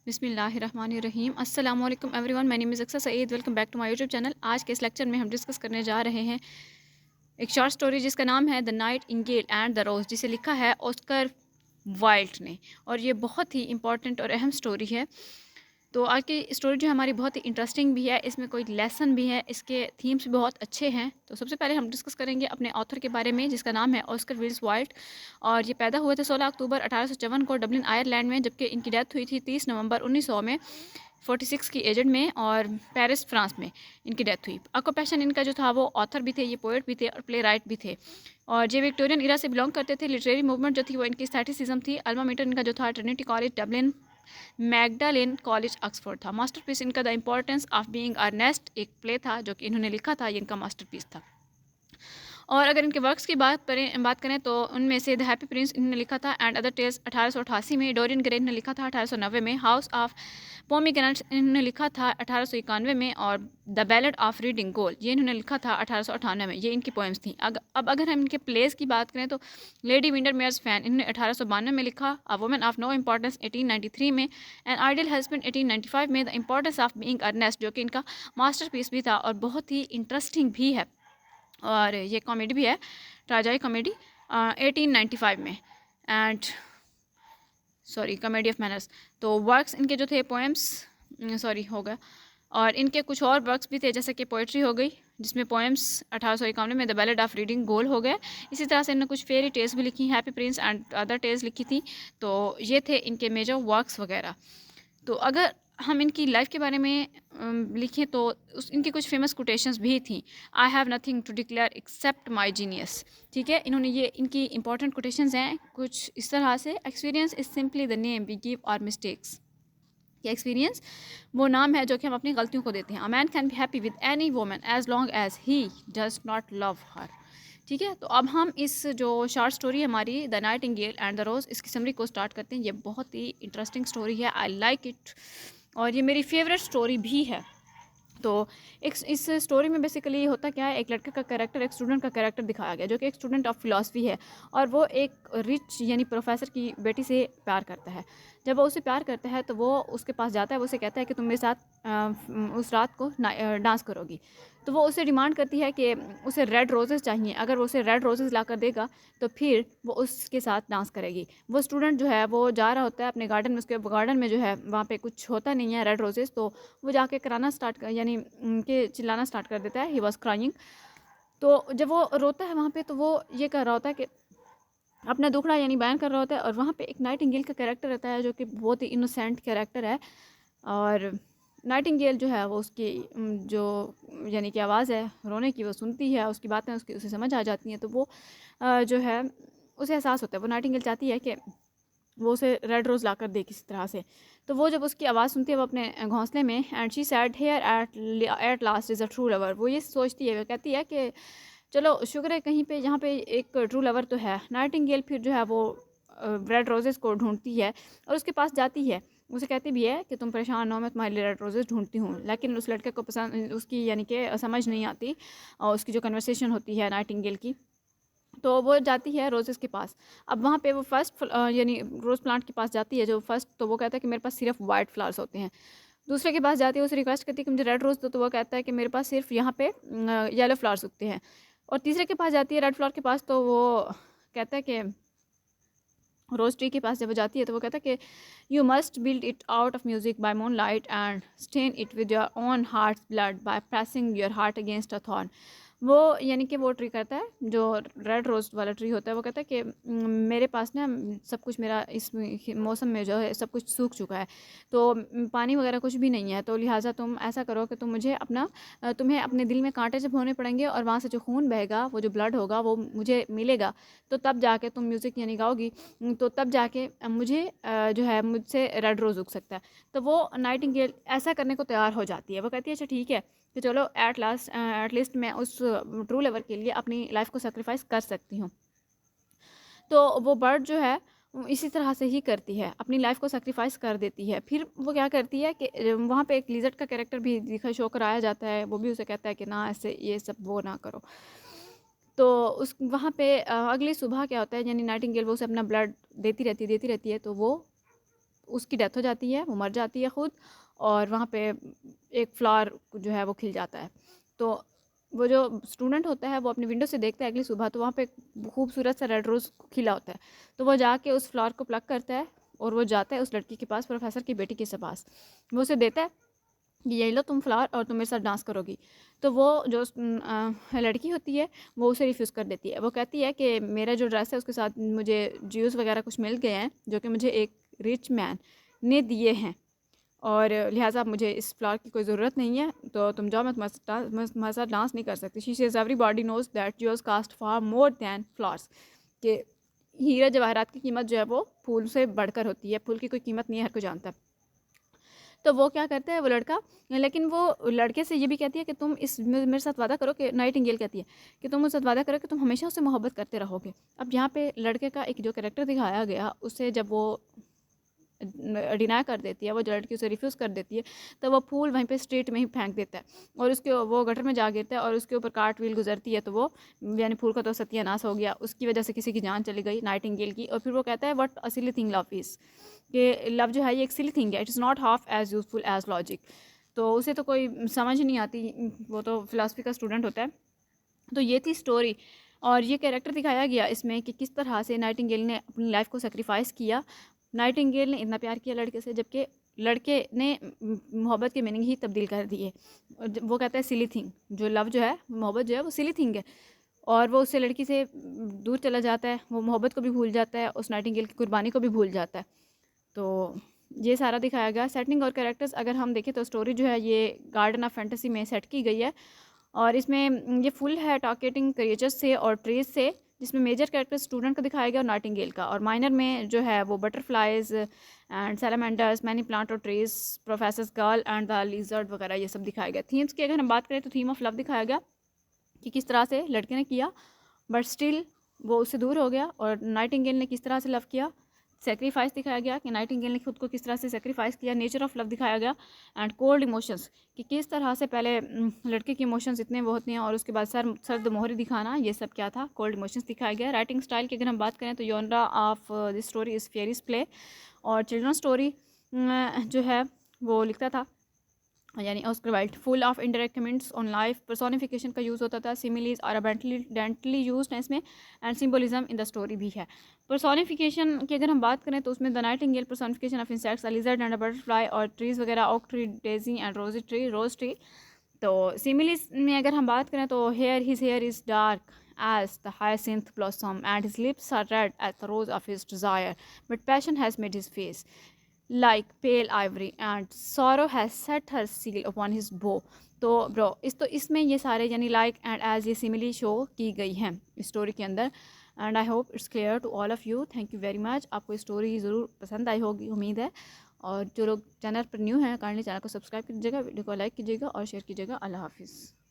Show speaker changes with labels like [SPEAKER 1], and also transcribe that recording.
[SPEAKER 1] बिस्मिल्लाहिर्रहमानिर्रहीम अस्सलाम वालेकुम everyone. My name is Aksar Saeed. Welcome back to my YouTube channel. आज के इस लेक्चर में हम डिस्कस करने जा रहे हैं एक शॉर्ट स्टोरी जिसका नाम है द नाइटिंगेल एंड द रोज़, जिसे लिखा है ऑस्कर वाइल्ड ने। और ये बहुत ही इंपॉर्टेंट और अहम स्टोरी है। तो आज की स्टोरी जो है हमारी बहुत ही इंटरेस्टिंग भी है, इसमें कोई लेसन भी है, इसके थीम्स भी बहुत अच्छे हैं। तो सबसे पहले हम डिस्कस करेंगे अपने ऑथर के बारे में, जिसका नाम है ऑस्कर विल्स वाइल्ड। और ये पैदा हुए थे 16 अक्टूबर 1854 को डबलिन आयरलैंड में, जबकि इनकी डेथ हुई थी 30 नवंबर 1900 में 46 की एजेड में, और पेरिस फ्रांस में इनकी डेथ हुई। ऑक्यूपेशन इनका जो था वो ऑथर भी थे, ये पोएट भी थे और प्ले राइट भी थे। और ये विक्टोरियन इरा से बिलोंग करते थे। लिटरेरी मूवमेंट जो थी वो इनकी एस्थेटिसिज्म थी। अल्मा मेटर इनका जो था Trinity College Dublin, Magdalen College Oxford था। मास्टरपीस इनका the importance of being Earnest एक प्ले था जो कि इन्होंने लिखा था, ये इनका मास्टरपीस था। और अगर इनके वर्क्स की बात करें तो उनमें से द हैप्पी प्रिंस इन्होंने लिखा था, एंड अदर टेल्स 1888 में। डोरियन ग्रे ने लिखा था 1890 में। हाउस ऑफ पोमीग्रेनेट्स इन्होंने लिखा था 1891 में। और द बैलेड ऑफ रीडिंग गोल ये इन्होंने लिखा था 1898 में। ये इनकी पोएम्स थी। अब अगर हम इनके प्लेस की बात करें तो लेडी विंडरमेयर्स फैन इन्होंने 1892 में लिखा। A woman of no importance 1893 में। एन आइडियल हस्बैंड 1895 में। The importance of being earnest जो कि इनका मास्टरपीस भी था और बहुत ही इंटरेस्टिंग भी है। और ये कॉमेडी भी है, ट्राजाई कॉमेडी 1895 में। And sorry, comedy of manners. तो वर्क्स इनके जो थे पोएम्स, सॉरी हो गया। और इनके कुछ और वर्क्स भी थे, जैसे कि पोइट्री हो गई, जिसमें पोएम्स 1851 में द बैलेड ऑफ रीडिंग गोल हो गए। इसी तरह से इन्होंने कुछ फेरी टेल्स भी लिखी, happy prince and other tales लिखी थी। तो ये थे इनके मेजर वर्क्स वगैरह। तो अगर हम इनकी लाइफ के बारे में लिखें तो इनकी कुछ फेमस कोटेशंस भी थी। I have nothing to declare except my genius. ठीक है, इन्होंने ये इनकी इंपॉर्टेंट कोटेशंस हैं कुछ इस तरह से। Experience is simply the name we give our mistakes. कि एक्सपीरियंस वो नाम है जो कि हम अपनी गलतियों को देते हैं। A man can be happy with any woman as long as he does not love her. ठीक है, तो अब हम इस जो शॉर्ट स्टोरी है हमारी द नाइटिंगेल एंड द रोज़, इसकी समरी को स्टार्ट करते हैं। ये बहुत ही इंटरेस्टिंग स्टोरी है, आई लाइक इट, और ये मेरी फेवरेट स्टोरी भी है। तो एक इस स्टोरी में बेसिकली होता क्या है, एक लड़के का कैरेक्टर, एक स्टूडेंट का कैरेक्टर दिखाया गया जो कि एक स्टूडेंट ऑफ फिलॉसफी है। और वो एक रिच यानी प्रोफेसर की बेटी से प्यार करता है। जब वो उससे प्यार करता है तो वो उसके पास जाता है, वो उसे कहता है कि तुम मेरे साथ उस रात को डांस करोगी। तो वो उसे डिमांड करती है कि उसे रेड रोजेज़ चाहिए। अगर वो उसे रेड रोजेज़ ला कर देगा तो फिर वो उसके साथ डांस करेगी। वो स्टूडेंट जो है वो जा रहा होता है अपने गार्डन में, उसके गार्डन में जो है वहाँ पे कुछ होता नहीं है रेड रोजेज़। तो वो जाके कराना स्टार्ट कर, यानी उनके चिल्लाना स्टार्ट कर देता है। He was crying. तो जब वो रोता है वहाँ पे, तो वो ये कर रहा होता है कि अपना दुखड़ा यानी बयान कर रहा होता है। और वहाँ पे एक नाइटिंगेल का कैरेक्टर रहता है जो कि बहुत ही इनोसेंट कैरेक्टर है। और नाइटिंगेल जो है वो उसकी जो यानी कि आवाज़ है रोने की, वो सुनती है, उसकी बातें उसकी उसे समझ आ जाती हैं। तो वो जो है उसे एहसास होता है, वो नाइटिंगेल चाहती है कि वो उसे रेड रोज़ ला कर दे किसी तरह से। तो वो जब उसकी आवाज़ सुनती है वो अपने घोंसले में, and she said here at last is a true lover. वो ये सोचती है, वो कहती है कि चलो शुक्र है कहीं पे यहाँ पे एक ट्रू लवर तो है। नाइटिंगेल फिर जो है वो रेड रोजेज़ को ढूंढती है और उसके पास जाती है। उसे कहती भी है कि तुम परेशान हो, मैं तुम्हारे लिए रेड रोजेज़ ढूंढती हूँ। लेकिन उस लड़के को पसंद, उसकी यानी कि समझ नहीं आती। और उसकी जो कन्वर्सेशन होती है नाइटिंगेल की, तो वो जाती है रोजेज़ के पास। अब वहाँ पे वो फर्स्ट यानी रोज़ प्लांट के पास जाती है जो फर्स्ट, तो वो कहता है कि मेरे पास सिर्फ वाइट फ्लावर्स होते हैं। दूसरे के पास जाती है, उसे रिक्वेस्ट करती है कि मुझे रेड रोज़ दो, तो वो कहता है कि मेरे पास सिर्फ यहाँ पे येलो फ्लावर्स उगते हैं। और तीसरे के पास जाती है रेड फ्लावर के पास, तो वो कहता है कि रोज़ ट्री के पास जब वो जाती है तो वो कहता है कि you must build it out of music by moonlight and stain it with your own heart's blood by pressing your heart against a thorn. वो यानी कि वो ट्री करता है जो रेड रोज़ वाला ट्री होता है, वो कहता है कि मेरे पास ना सब कुछ, मेरा इस मौसम में जो है सब कुछ सूख चुका है, तो पानी वगैरह कुछ भी नहीं है। तो लिहाजा तुम ऐसा करो कि तुम मुझे अपना तुम्हें अपने दिल में कांटे जब होने पड़ेंगे और वहाँ से जो खून बहेगा, वो जो ब्लड होगा वो मुझे मिलेगा, तो तब जाके तुम म्यूज़िक यानी गाओगी। तो तब जाके मुझे जो है मुझसे रेड रोज़ उग सकता है। तो वो नाइटिंगेल ऐसा करने को तैयार हो जाती है। वो कहती है अच्छा ठीक है, तो चलो एट लीस्ट मैं उस ट्रू लवर के लिए अपनी लाइफ को सेक्रीफाइस कर सकती हूँ। तो वो बर्ड जो है इसी तरह से ही करती है, अपनी लाइफ को सेक्रीफाइस कर देती है। फिर वो क्या करती है कि वहाँ पे एक लिजर्ड का कैरेक्टर भी दिखा शो कराया जाता है। वो भी उसे कहता है कि ना ऐसे ये सब वो ना करो। तो उस वहाँ पे अगली सुबह क्या होता है, यानी नाइटिंगेल वो उसे अपना ब्लड देती रहती है। तो वो उसकी डेथ हो जाती है, वो मर जाती है ख़ुद, और वहाँ पे एक फ्लावर जो है वो खिल जाता है। तो वो जो स्टूडेंट होता है वो अपनी विंडो से देखता है अगली सुबह, तो वहाँ पे खूबसूरत सा रेड रोज़ खिला होता है। तो वो जाके उस फ्लावर को प्लक करता है और वो जाता है उस लड़की के पास, प्रोफेसर की बेटी के पास। वो उसे देता है कि ये लो तुम फ्लावर और तुम मेरे साथ डांस करोगी। तो वो जो लड़की होती है वो उसे रिफ्यूज़ कर देती है। वो कहती है कि मेरा जो ड्रेस है उसके साथ मुझे ज्यूस वगैरह कुछ मिल गए हैं जो कि मुझे एक रिच मैन ने दिए हैं, और लिहाजा मुझे इस फ्लावर की कोई ज़रूरत नहीं है, तो तुम जाओ, मैं तुम्हारे साथ डांस नहीं कर सकती। She says everybody knows that ज्यूस cost far more than flowers, कि हीरा जवाहरात की कीमत जो है वो फूल से बढ़कर होती है, फूल की कोई कीमत नहीं है, हर कोई जानता है। तो वो क्या करता है वो लड़का, लेकिन वो लड़के से ये भी कहती है कि तुम इस मेरे साथ वादा करो, कि नाइटिंगेल कहती है कि तुम मुझसे वादा करो कि तुम हमेशा उससे मोहब्बत करते रहोगे। अब यहाँ पे लड़के का एक जो कैरेक्टर दिखाया गया, उसे जब वो डिनाई कर देती है, वो जो लड़की उसे रिफ्यूज़ कर देती है, तो वो फूल वहीं पे स्ट्रीट में ही फेंक देता है और उसके वो गटर में जा गिरता है और उसके ऊपर कार्ट व्हील गुजरती है, तो वो यानी फूल का तो सत्यानाश हो गया, उसकी वजह से किसी की जान चली गई, नाइटिंगेल की। और फिर वो कहता है what a silly thing love is, कि लव जो है ये एक सिली थिंग है, it is not half as useful as logic. तो उसे तो कोई समझ नहीं आती, वो तो फिलासफी का स्टूडेंट होता है। तो ये थी स्टोरी, और ये कैरेक्टर दिखाया गया इसमें कि किस तरह से नाइटिंगेल ने अपनी लाइफ को सेक्रीफाइस किया। नाइटिंगेल ने इतना प्यार किया लड़के से, जबकि लड़के ने मोहब्बत की मीनिंग ही तब्दील कर दी है। वो कहता है सिली थिंग, जो लव जो है, मोहब्बत जो है वो सिली थिंग है, और वो उससे लड़की से दूर चला जाता है, वो मोहब्बत को भी भूल जाता है, उस नाइटिंगेल की कुर्बानी को भी भूल जाता है। तो ये सारा दिखाया गया। सेटिंग और कैरेक्टर्स अगर हम देखें तो स्टोरी जो है ये गार्डन ऑफ फैंटेसी में सेट की गई है, और इसमें ये फुल है टॉकेटिंग क्रिएचर्स से और ट्रीज से, जिसमें मेजर कैरेक्टर स्टूडेंट का दिखाया गया और नाइटिंगेल का, और माइनर में जो है वो बटरफ्लाइज एंड सैलामेंडर्स, मैनी प्लांट और trees, professors girl and the lizard वगैरह ये सब दिखाया गया। थीम्स की अगर हम बात करें तो थीम ऑफ लव दिखाया गया कि किस तरह से लड़के ने किया बट स्टिल वो उससे दूर हो गया, और नाइटिंगेल ने किस तरह से लव किया, सेक्रीफाइस दिखाया गया कि नाइटिंगेल ने खुद को किस तरह से सेक्रीफाइस किया, नेचर ऑफ लव दिखाया गया, एंड कोल्ड इमोशंस कि किस तरह से पहले लड़के के इमोशंस इतने वो होते हैं और उसके बाद सर्द मोहरी दिखाना, ये सब क्या था, कोल्ड इमोशंस दिखाया गया। राइटिंग स्टाइल की अगर हम बात करें तो genre of this story is fairies play, और चिल्ड्रन स्टोरी जो है वो लिखता था यानी Oscar Wilde, full of indirect comments on life, personification का यूज़ होता था, सिमिलीज और अबेंटली यूज है इसमें, and symbolism in the story भी है। पर्सोनिफिकेशन की अगर हम बात करें तो उसमें the nightingale personification of insects, lizard and butterfly, और ट्रीज वगैरह, oak tree, daisy and rose tree. तो सिमिलीज में अगर हम बात करें तो his hair is dark as the hyacinth blossom and his lips are red as the rose of his desire, but passion has made his face like pale ivory and sorrow has set her seal upon his bow। तो bro इसमें ये सारे यानी like and as ये simile show की गई हैं इस स्टोरी के अंदर, and I hope it's clear to all of you. Thank you very much. आपको स्टोरी ज़रूर पसंद आई होगी उम्मीद है, और जो लोग चैनल पर न्यू हैं काइंडली चैनल को सब्सक्राइब कीजिएगा, वीडियो को लाइक कीजिएगा और शेयर कीजिएगा। अल्लाह हाफिज़।